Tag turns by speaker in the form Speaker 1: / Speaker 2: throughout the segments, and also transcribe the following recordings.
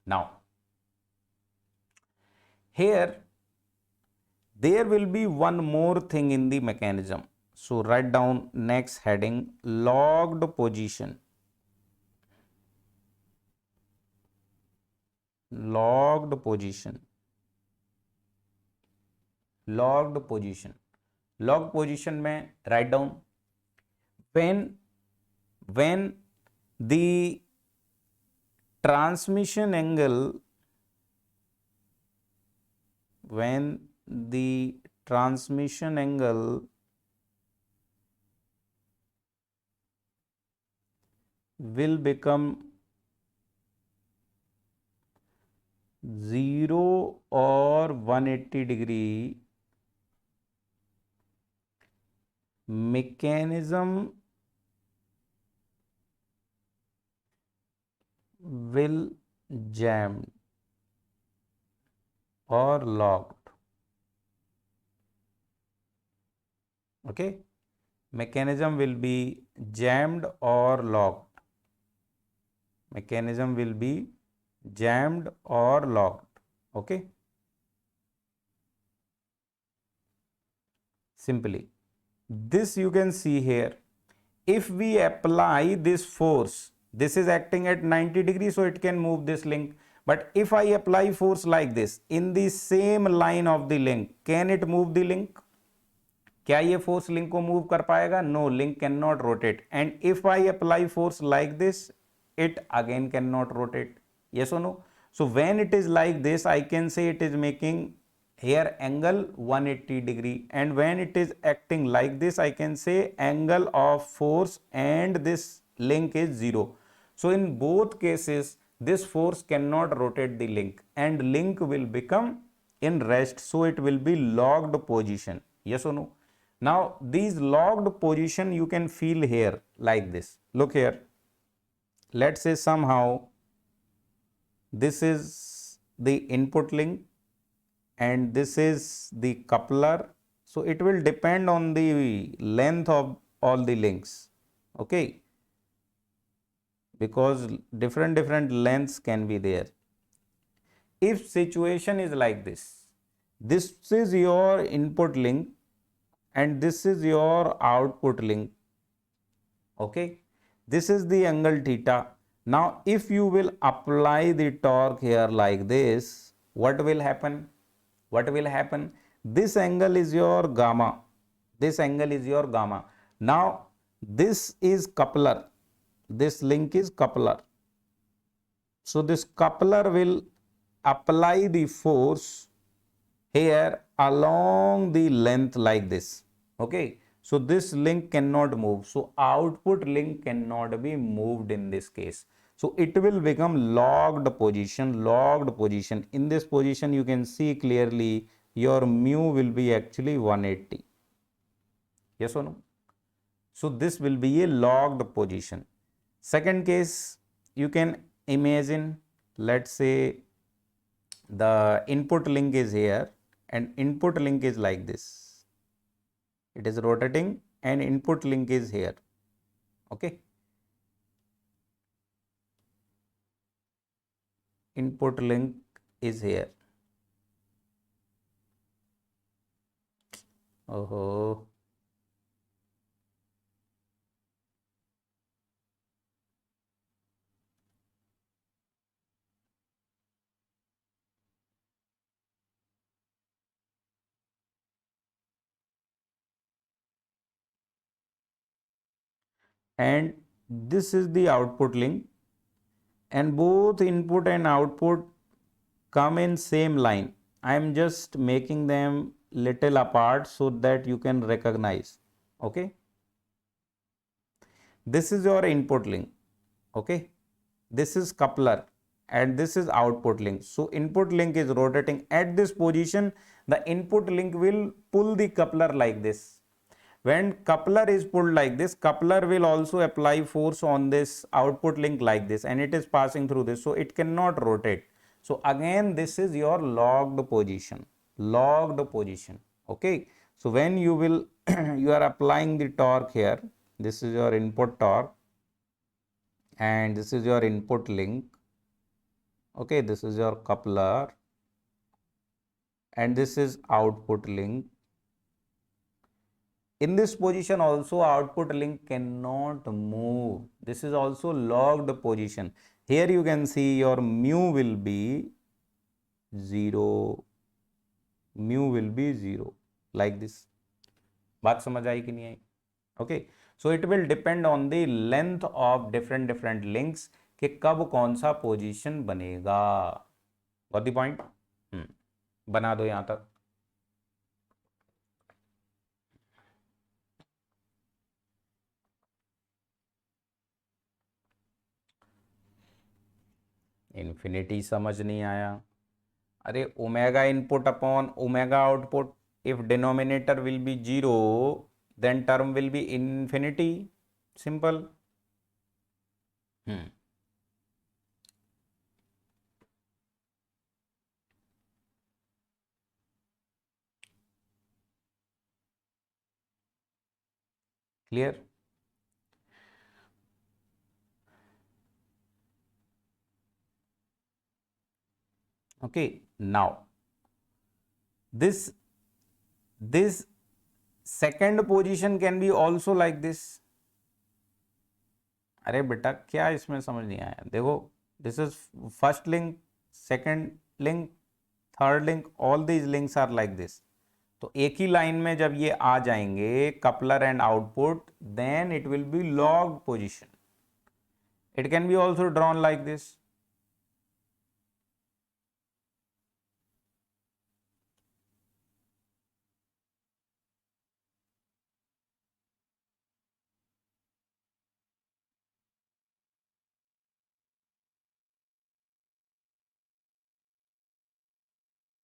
Speaker 1: Now, here there will be one more thing in the mechanism. So write down next heading, logged position. Logged position. Logged position. Log position में write down when the transmission angle, when the transmission angle will become 0 or 180 degree, mechanism will jammed or locked. Okay, mechanism will be jammed or locked. Mechanism will be jammed or locked. Okay, simply this you can see here. If we apply this force, this is acting at 90 degrees, so it can move this link. But if I apply force like this in the same line of the link, can it move the link? क्या ये force link को move कर पाएगा? No, link can not rotate. And if I apply force like this, it again cannot rotate. Yes or no? So when it is like this, I can say it is making here angle 180 degree, and when it is acting like this, I can say angle of force and this link is 0. So in both cases, this force cannot rotate the link and link will become in rest, so it will be locked position. Yes or no? Now these locked position you can feel here like this. Look here. Let's say somehow this is the input link and this is the coupler. So it will depend on the length of all the links. Okay, because different lengths can be there. If situation is like this, this is your input link and this is your output link. Okay, this is the angle theta. Now if you will apply the torque here like this, what will happen? What will happen? This angle is your gamma. This angle is your gamma. Now this is coupler. This link is coupler. So this coupler will apply the force here along the length like this. Okay, so this link cannot move. So output link cannot be moved in this case. So it will become locked position, locked position. In this position, you can see clearly your mu will be actually 180. Yes or no? So this will be a locked position. Second case, you can imagine, let's say the input link is here and input link is like this. It is rotating and input link is here. Okay. Input link is here. Oh. And this is the output link, and both input and output come in same line. I am just making them little apart so that you can recognize. Okay, this is your input link. Okay, this is coupler and this is output link. So input link is rotating at this position. The input link will pull the coupler like this. When coupler is pulled like this, coupler will also apply force on this output link like this, and it is passing through this, so it cannot rotate. So again, this is your locked position. Locked position. Okay, so when you will you are applying the torque here, this is your input torque and this is your input link. Okay, this is your coupler and this is output link. In this position also output link cannot move. This is also locked position. Here you can see your mu will be 0, mu will be 0 like this. बात समझ आई कि नहीं आई? Okay, so it will depend on the length of different links कि कब कौन सा position बनेगा. Got the point? बना दो यहां तक. इन्फिनिटी समझ नहीं आया. अरे omega input upon omega output, if denominator will be 0 then term will be infinity. Simple. Clear? Okay, now this second position can be also like this. अरे बेटा क्या इसमें समझ नहीं आया? देखो, this is first link, second link, third link, all these links are like this. तो एक ही लाइन में जब ये आ जाएंगे coupler and output, then it will be lock position. It can be also drawn like this.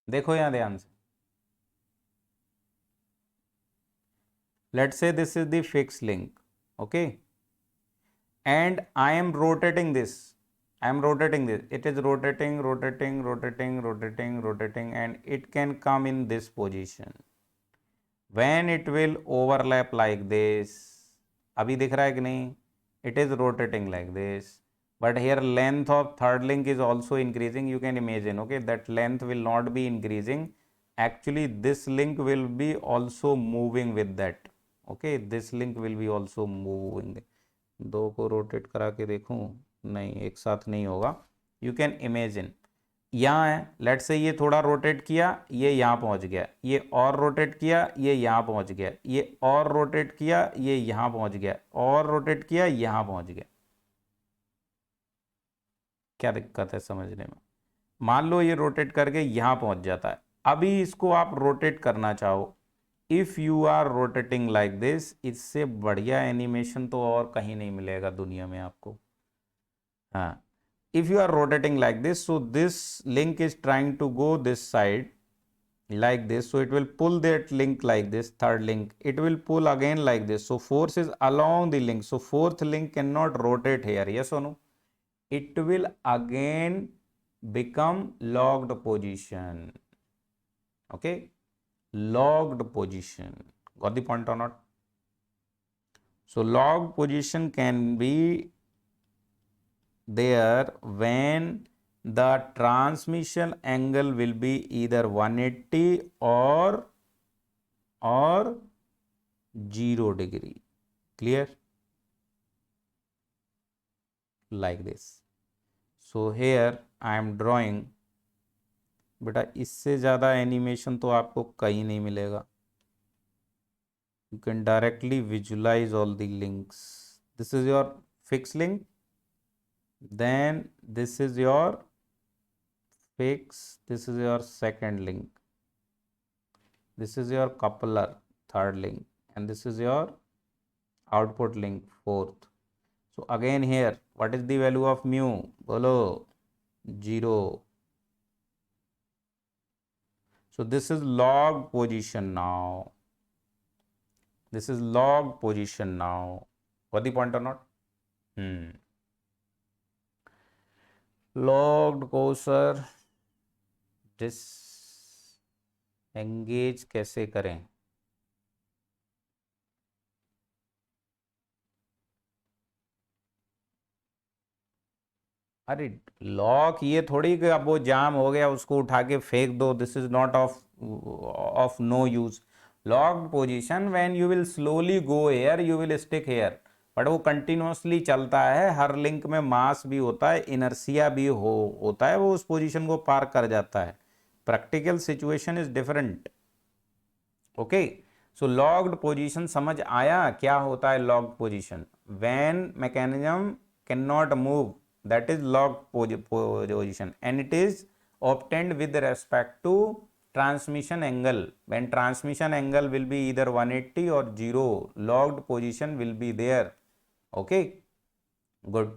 Speaker 1: देखो यहां ध्यान से. Let's say this is the fixed link, okay, and I am rotating this. I am rotating this. It is rotating, and it can come in this position. When it will overlap like this, अभी दिख रहा है कि नहीं? It is rotating like this. But here length of third link is also increasing. You can imagine, okay, that length will not be increasing. Actually, this link will be also moving with that. Okay, this link will be also moving. दो को rotate करा के देखूं, नहीं एक साथ नहीं होगा. यू कैन इमेजिन यहाँ है, लेट से ये थोड़ा रोटेट किया, ये यहाँ पहुंच गया, ये और रोटेट किया, ये यहाँ पहुंच गया, ये और रोटेट किया, ये यहाँ पहुंच गया, और रोटेट किया, यहाँ पहुंच गया. क्या दिक्कत है समझने में? मान लो ये रोटेट करके यहाँ पहुंच जाता है. अभी इसको आप रोटेट करना चाहो, if you are rotating like this, इससे बढ़िया एनिमेशन तो और कहीं नहीं मिलेगा दुनिया में आपको. हाँ, if you are rotating like this, so this link is trying to go this side like this, so it will pull that link like this, third link, it will pull again like this, so force is along the link, so fourth link cannot rotate here. Yes or no? It will again become locked position. Okay, locked position. Got the point or not? So locked position can be there when the transmission angle will be either 180 or 0 degree. Clear? Like this. So here I am drawing. बेटा इससे ज़्यादा animation तो आपको कहीं नहीं मिलेगा. You can directly visualize all the links. This is your fixed link. Then this is your fix, this is your second link, this is your coupler, third link, and this is your output link, fourth. So again here, what is the value of mu? Bolo, 0. So this is log position now. This is log position now. Got the point or not? Logged को sir disengage कैसे करें? अरे lock ये थोड़ी कि अब वो जाम हो गया उसको उठा के फेंक दो, this is not of of no use. Locked position when you will slowly go here you will stick here, but वो कंटिन्यूअसली चलता है, हर लिंक में मास भी होता है, इनर्सिया भी होता है, वो उस पोजीशन को पार कर जाता है. Practical situation is different. Okay, so locked position समझ आया क्या होता है locked position? When mechanism can not move, that is locked position, and it is obtained with respect to transmission angle. When transmission angle will be either 180 or 0, locked position will be there. Okay, good.